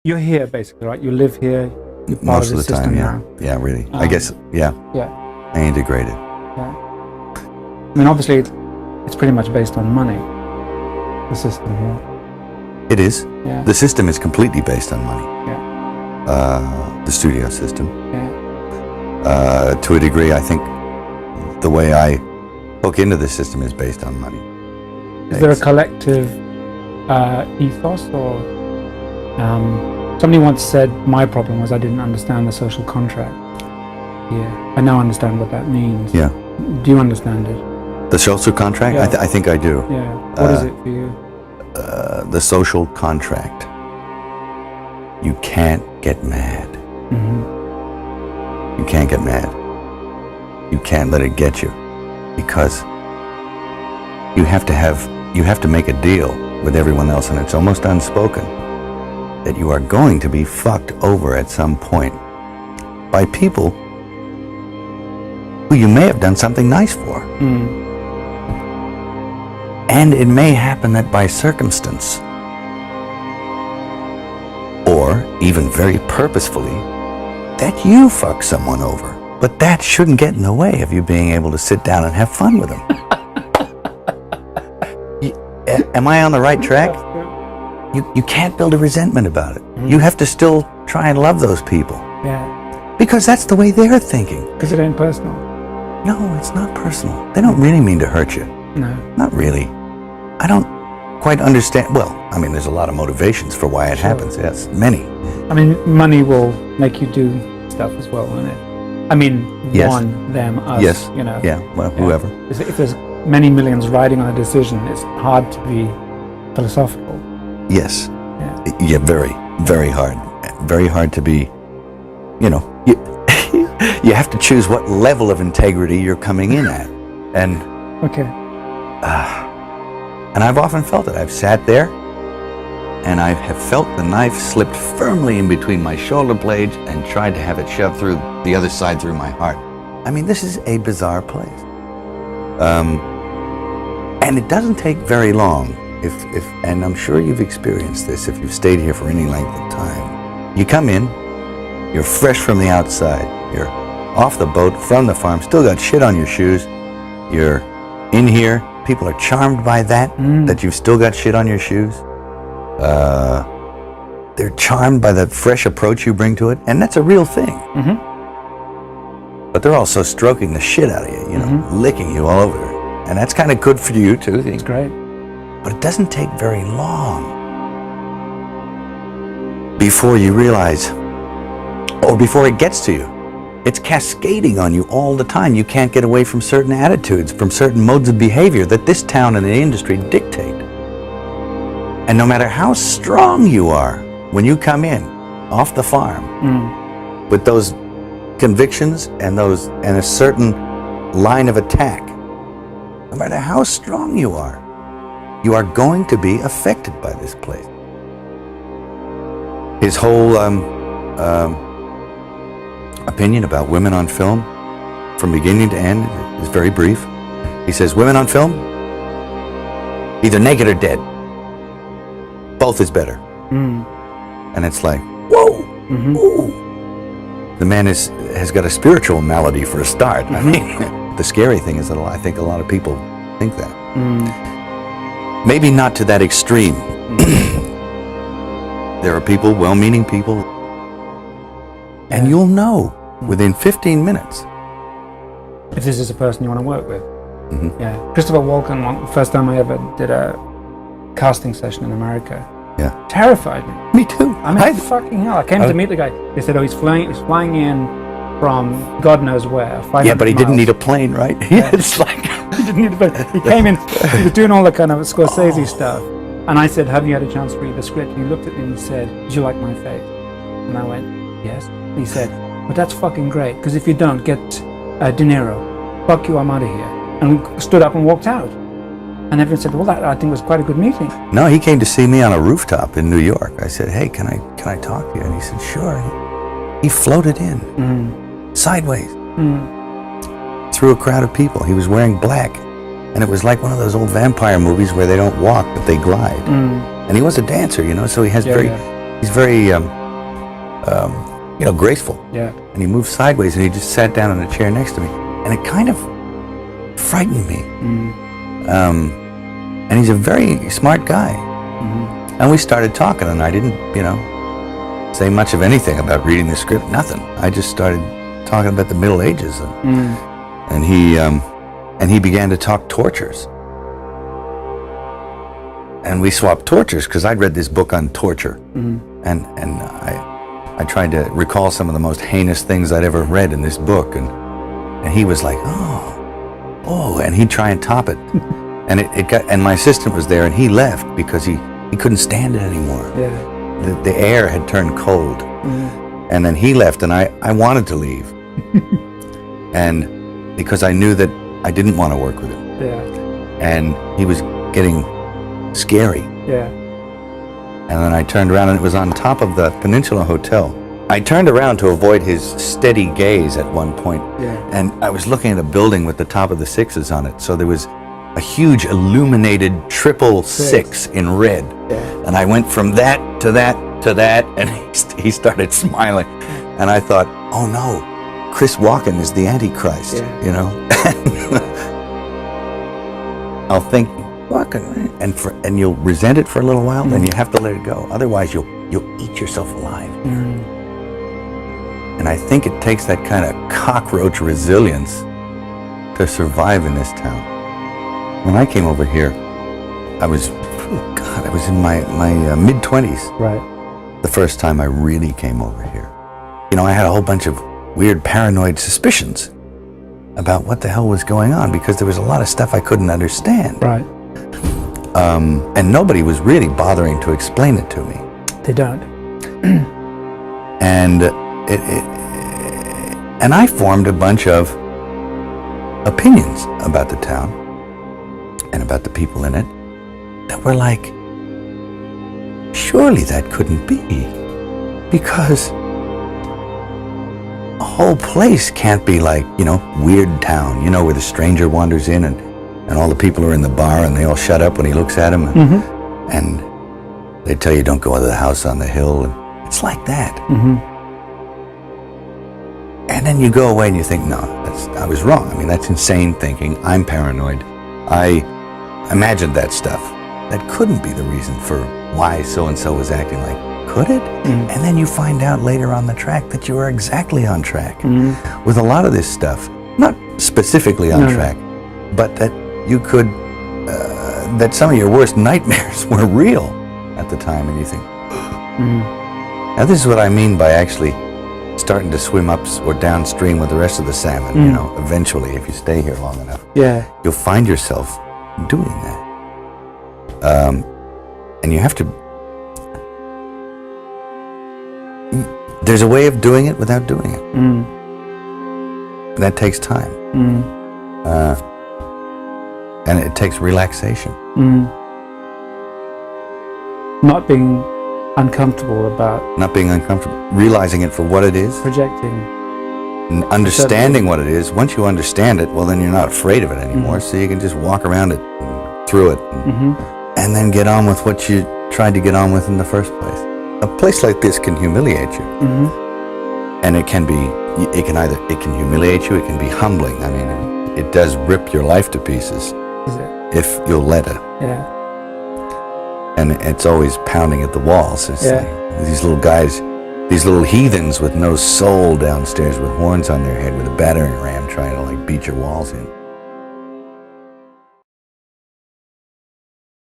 You're here basically, right? You live here. You're part Most of the time, system yeah. now. Yeah, really. I guess, yeah. Yeah. I integrated. Yeah. I mean, obviously, it's pretty much based on money. The system here. It is. Yeah. The system is completely based on money. Yeah. The studio system. Yeah. To a degree, I think the way I hook into the system is based on money. Is there a collective ethos, or somebody once said my problem was I didn't understand the social contract. Yeah, I now understand what that means. Yeah. Do you understand it? The social contract? Yeah. I think I do. Yeah. What is it for you? The social contract. You can't get mad. Mm-hmm. You can't get mad. You can't let it get you, because you have to make a deal with everyone else, and it's almost unspoken that you are going to be fucked over at some point by people who you may have done something nice for. Mm. And it may happen that by circumstance, or even very purposefully, that you fuck someone over. But that shouldn't get in the way of you being able to sit down and have fun with them. Am I on the right track? You can't build a resentment about it. Mm. You have to still try and love those people. Yeah. Because that's the way they're thinking. Because it ain't personal. No, it's not personal. They don't really mean to hurt you. No. Not really. I don't quite understand. Well, I mean, there's a lot of motivations for why it happens. Yes, many. I mean, money will make you do stuff as well, won't it? I mean, yes. One, them, us, yes. You know. Yeah, well, yeah. Whoever. If there's many millions riding on a decision, it's hard to be philosophical. Yes. Yeah. Yeah, very, very hard. Very hard to be, you have to choose what level of integrity you're coming in at. And okay. And I've often felt it. I've sat there and I have felt the knife slipped firmly in between my shoulder blades and tried to have it shoved through the other side through my heart. I mean, this is a bizarre place. And it doesn't take very long, and I'm sure you've experienced this if you've stayed here for any length of time. You come in, you're fresh from the outside, you're off the boat, from the farm, still got shit on your shoes, you're in here, people are charmed by that, that you've still got shit on your shoes. They're charmed by the fresh approach you bring to it, and that's a real thing. Mm-hmm. But they're also stroking the shit out of you, licking you all over. And that's kind of good for you, too. It's great. But it doesn't take very long before you realize, or before it gets to you. It's cascading on you all the time. You can't get away from certain attitudes, from certain modes of behavior that this town and the industry dictate. And no matter how strong you are, when you come in off the farm with those convictions and a certain line of attack, no matter how strong you are going to be affected by this place. His whole opinion about women on film, from beginning to end, is very brief. He says, women on film, either naked or dead. Both is better. And it's like, whoa, ooh. The man has got a spiritual malady for a start. I mean, the scary thing is that I think a lot of people think that. Maybe not to that extreme. There are people, well-meaning people, and you'll know within 15 minutes if this is a person you want to work with. Yeah. Christopher Walken, the first time I ever did a casting session in America, terrified me. Me too. I mean, fucking hell. I came to meet the guy. They said, he's flying in from God knows where. Yeah, but he didn't need a plane, right? Yeah. It's like he didn't need a plane. He came in, he was doing all the kind of Scorsese stuff. And I said, have you had a chance to read the script? And he looked at me and he said, did you like my face? And I went, yes. And he said, but that's fucking great, because if you don't, get De Niro. Fuck you, I'm out of here. And we stood up and walked out. And everyone said, well, that I think was quite a good meeting. No, he came to see me on a rooftop in New York. I said, hey, can I talk to you? And he said, sure. He floated in, sideways, through a crowd of people. He was wearing black. And it was like one of those old vampire movies where they don't walk, but they glide. And he was a dancer, so he has he's very, graceful. Yeah. And he moved sideways, and he just sat down in a chair next to me, and it kind of frightened me. And he's a very smart guy. And we started talking, and I didn't, say much of anything about reading the script. Nothing. I just started talking about the Middle Ages, and he began to talk tortures. And we swapped tortures because I'd read this book on torture, and I tried to recall some of the most heinous things I'd ever read in this book, and he was like, oh, and he'd try and top it, and and my assistant was there, and he left because he couldn't stand it anymore. Yeah. The air had turned cold, and then he left, and I wanted to leave, and because I knew that I didn't want to work with him, and he was getting scary. Yeah. And then I turned around, and it was on top of the Peninsula Hotel. I turned around to avoid his steady gaze at one point, and I was looking at a building with the top of the sixes on it. So there was a huge illuminated 666 in red. And I went from that to that to that, and he started smiling. And I thought, oh no, Chris Walken is the Antichrist, I'll think, and you'll resent it for a little while, then you have to let it go. Otherwise, you'll eat yourself alive. And I think it takes that kind of cockroach resilience to survive in this town. When I came over here, I was in my mid-20s. Right. The first time I really came over here. I had a whole bunch of weird paranoid suspicions about what the hell was going on, because there was a lot of stuff I couldn't understand. Right. And nobody was really bothering to explain it to me. They don't. And I formed a bunch of opinions about the town and about the people in it that were like, surely that couldn't be, because a whole place can't be like, weird town, where the stranger wanders in and all the people are in the bar and they all shut up when he looks at them, and they tell you don't go into the house on the hill, and it's like that. And then you go away and you think, no, I was wrong. I mean, that's insane thinking. I'm paranoid. I imagined that stuff. That couldn't be the reason for why so-and-so was acting like, could it? And then you find out later on the track that you were exactly on track with a lot of this stuff. Not specifically on track, but that you could, that some of your worst nightmares were real at the time, and you think, now this is what I mean by actually starting to swim up or downstream with the rest of the salmon. Eventually, if you stay here long enough, you'll find yourself doing that. And you have to, there's a way of doing it without doing it. That takes time. And it takes relaxation. Not being uncomfortable about... Not being uncomfortable. Realizing it for what it is. Projecting. Understanding what it is. Once you understand it, well, then you're not afraid of it anymore. So you can just walk around it, and through it, and then get on with what you tried to get on with in the first place. A place like this can humiliate you. And it can humiliate you, it can be humbling. I mean, it does rip your life to pieces. Is it? If you'll let it. Yeah. And it's always pounding at the walls. It's like these little guys, these little heathens with no soul downstairs with horns on their head with a battering ram trying to beat your walls in.